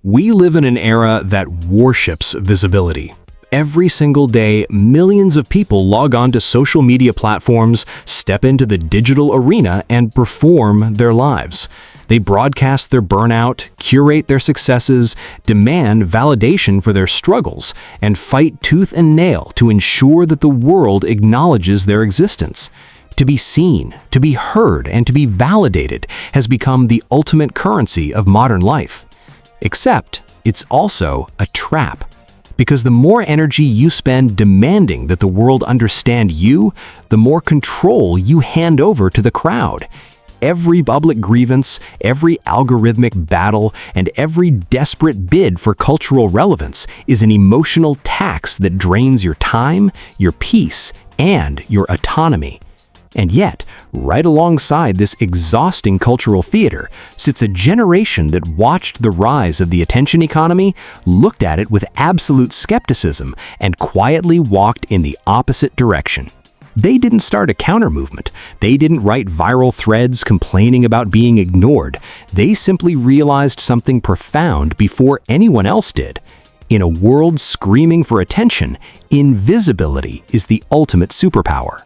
We live in an era that worships visibility. Every single day, millions of people log on to social media platforms, step into the digital arena, and perform their lives. They broadcast their burnout, curate their successes, demand validation for their struggles, and fight tooth and nail to ensure that the world acknowledges their existence. To be seen, to be heard, and to be validated has become the ultimate currency of modern life. Except, it's also a trap. Because the more energy you spend demanding that the world understand you, the more control you hand over to the crowd. Every public grievance, every algorithmic battle, and every desperate bid for cultural relevance is an emotional tax that drains your time, your peace, and your autonomy. And yet, right alongside this exhausting cultural theater sits a generation that watched the rise of the attention economy, looked at it with absolute skepticism, and quietly walked in the opposite direction. They didn't start a counter-movement. They didn't write viral threads complaining about being ignored. They simply realized something profound before anyone else did. In a world screaming for attention, invisibility is the ultimate superpower.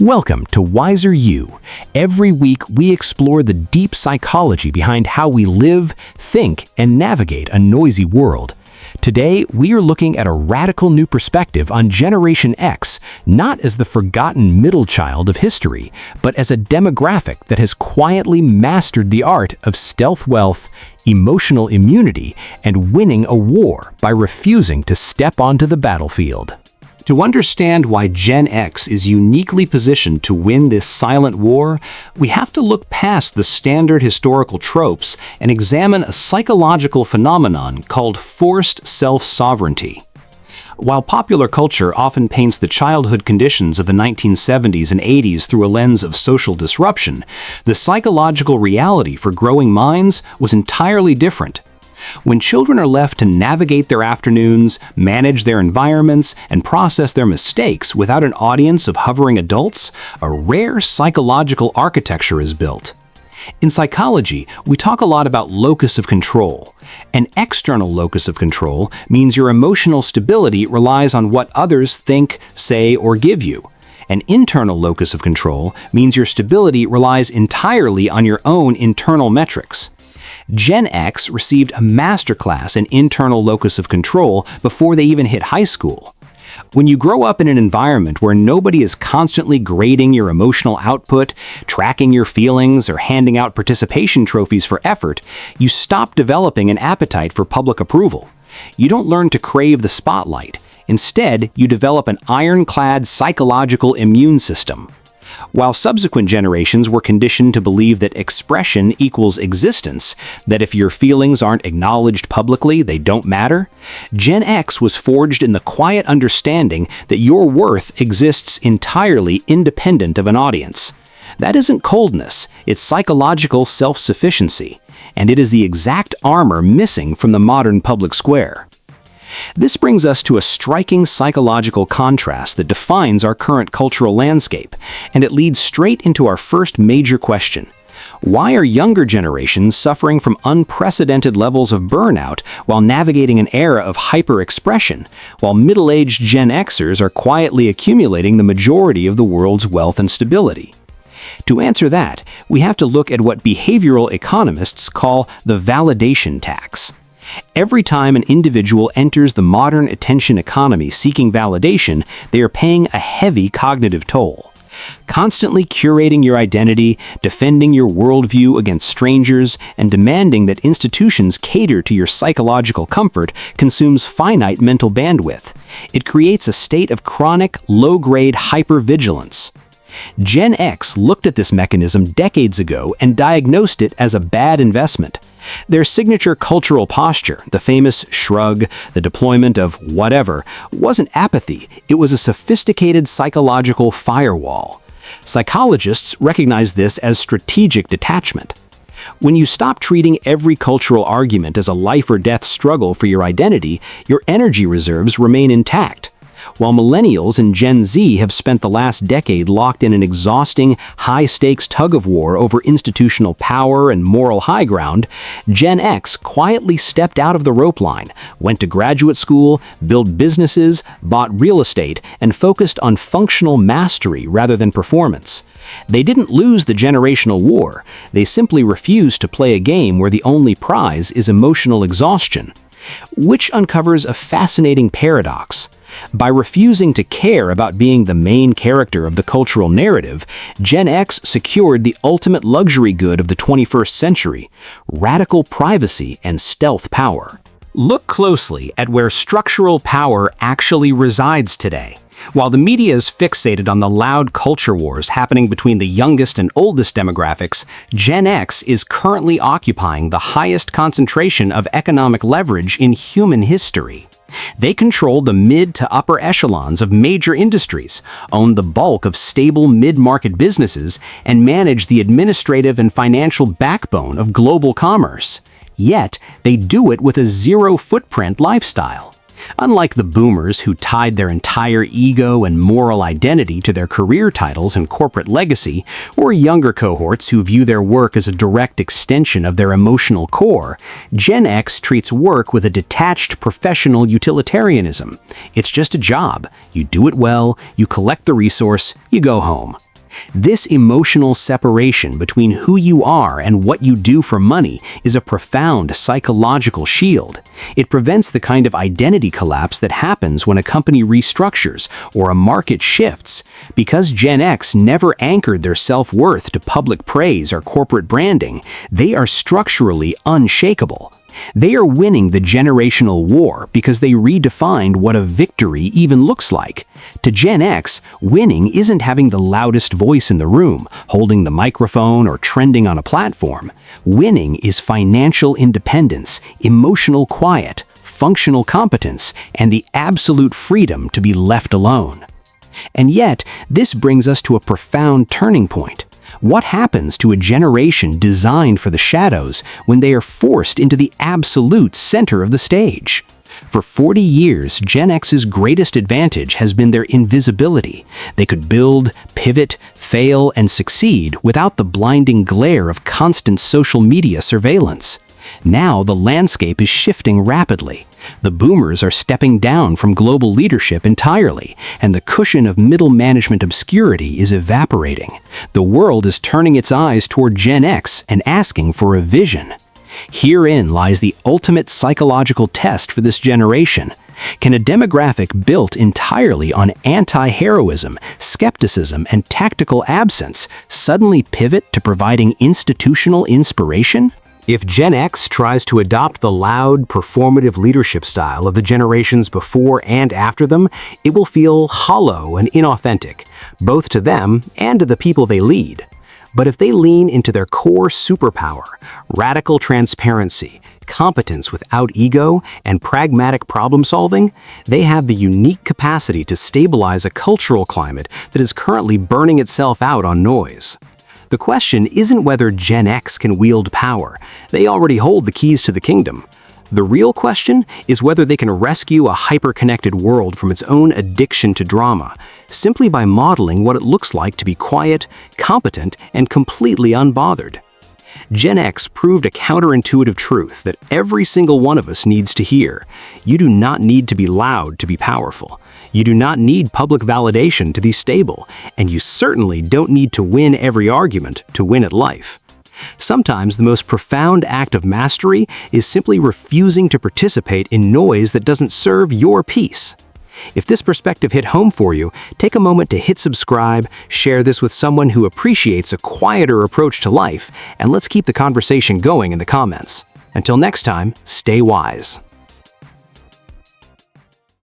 Welcome to Wiser You. Every week, we explore the deep psychology behind how we live, think, and navigate a noisy world. Today, we are looking at a radical new perspective on Generation X, not as the forgotten middle child of history, but as a demographic that has quietly mastered the art of stealth wealth, emotional immunity, and winning a war by refusing to step onto the battlefield. To understand why Gen X is uniquely positioned to win this silent war, we have to look past the standard historical tropes and examine a psychological phenomenon called forced self-sovereignty. While popular culture often paints the childhood conditions of the 1970s and 80s through a lens of social disruption, the psychological reality for growing minds was entirely different. When children are left to navigate their afternoons, manage their environments, and process their mistakes without an audience of hovering adults, a rare psychological architecture is built. In psychology, we talk a lot about locus of control. An external locus of control means your emotional stability relies on what others think, say, or give you. An internal locus of control means your stability relies entirely on your own internal metrics. Gen X received a masterclass in internal locus of control before they even hit high school. When you grow up in an environment where nobody is constantly grading your emotional output, tracking your feelings, or handing out participation trophies for effort, you stop developing an appetite for public approval. You don't learn to crave the spotlight. Instead, you develop an ironclad psychological immune system. While subsequent generations were conditioned to believe that expression equals existence, that if your feelings aren't acknowledged publicly, they don't matter, Gen X was forged in the quiet understanding that your worth exists entirely independent of an audience. That isn't coldness, it's psychological self-sufficiency, and it is the exact armor missing from the modern public square. This brings us to a striking psychological contrast that defines our current cultural landscape, and it leads straight into our first major question. Why are younger generations suffering from unprecedented levels of burnout while navigating an era of hyper-expression, while middle-aged Gen Xers are quietly accumulating the majority of the world's wealth and stability? To answer that, we have to look at what behavioral economists call the validation tax. Every time an individual enters the modern attention economy seeking validation, they are paying a heavy cognitive toll. Constantly curating your identity, defending your worldview against strangers, and demanding that institutions cater to your psychological comfort consumes finite mental bandwidth. It creates a state of chronic, low-grade hypervigilance. Gen X looked at this mechanism decades ago and diagnosed it as a bad investment. Their signature cultural posture, the famous shrug, the deployment of whatever, wasn't apathy, it was a sophisticated psychological firewall. Psychologists recognize this as strategic detachment. When you stop treating every cultural argument as a life or death struggle for your identity, your energy reserves remain intact. While Millennials and Gen Z have spent the last decade locked in an exhausting, high-stakes tug-of-war over institutional power and moral high ground, Gen X quietly stepped out of the rope line, went to graduate school, built businesses, bought real estate, and focused on functional mastery rather than performance. They didn't lose the generational war, they simply refused to play a game where the only prize is emotional exhaustion. Which uncovers a fascinating paradox. By refusing to care about being the main character of the cultural narrative, Gen X secured the ultimate luxury good of the 21st century: radical privacy and stealth power. Look closely at where structural power actually resides today. While the media is fixated on the loud culture wars happening between the youngest and oldest demographics, Gen X is currently occupying the highest concentration of economic leverage in human history. They control the mid to upper echelons of major industries, own the bulk of stable mid-market businesses, and manage the administrative and financial backbone of global commerce. Yet, they do it with a zero-footprint lifestyle. Unlike the boomers who tied their entire ego and moral identity to their career titles and corporate legacy, or younger cohorts who view their work as a direct extension of their emotional core, Gen X treats work with a detached professional utilitarianism. It's just a job. You do it well, you collect the resource, you go home. This emotional separation between who you are and what you do for money is a profound psychological shield. It prevents the kind of identity collapse that happens when a company restructures or a market shifts. Because Gen X never anchored their self-worth to public praise or corporate branding, they are structurally unshakable. They are winning the generational war because they redefined what a victory even looks like. To Gen X, winning isn't having the loudest voice in the room, holding the microphone, or trending on a platform. Winning is financial independence, emotional quiet, functional competence, and the absolute freedom to be left alone. And yet, this brings us to a profound turning point. What happens to a generation designed for the shadows when they are forced into the absolute center of the stage? For 40 years, Gen X's greatest advantage has been their invisibility. They could build, pivot, fail, and succeed without the blinding glare of constant social media surveillance. Now the landscape is shifting rapidly. The boomers are stepping down from global leadership entirely, and the cushion of middle management obscurity is evaporating. The world is turning its eyes toward Gen X and asking for a vision. Herein lies the ultimate psychological test for this generation. Can a demographic built entirely on anti-heroism, skepticism, and tactical absence suddenly pivot to providing institutional inspiration? If Gen X tries to adopt the loud, performative leadership style of the generations before and after them, it will feel hollow and inauthentic, both to them and to the people they lead. But if they lean into their core superpower, radical transparency, competence without ego, and pragmatic problem-solving, they have the unique capacity to stabilize a cultural climate that is currently burning itself out on noise. The question isn't whether Gen X can wield power. They already hold the keys to the kingdom. The real question is whether they can rescue a hyper-connected world from its own addiction to drama, simply by modeling what it looks like to be quiet, competent, and completely unbothered. Gen X proved a counterintuitive truth that every single one of us needs to hear. You do not need to be loud to be powerful. You do not need public validation to be stable, and you certainly don't need to win every argument to win at life. Sometimes the most profound act of mastery is simply refusing to participate in noise that doesn't serve your peace. If this perspective hit home for you, take a moment to hit subscribe, share this with someone who appreciates a quieter approach to life, and let's keep the conversation going in the comments. Until next time, stay wise.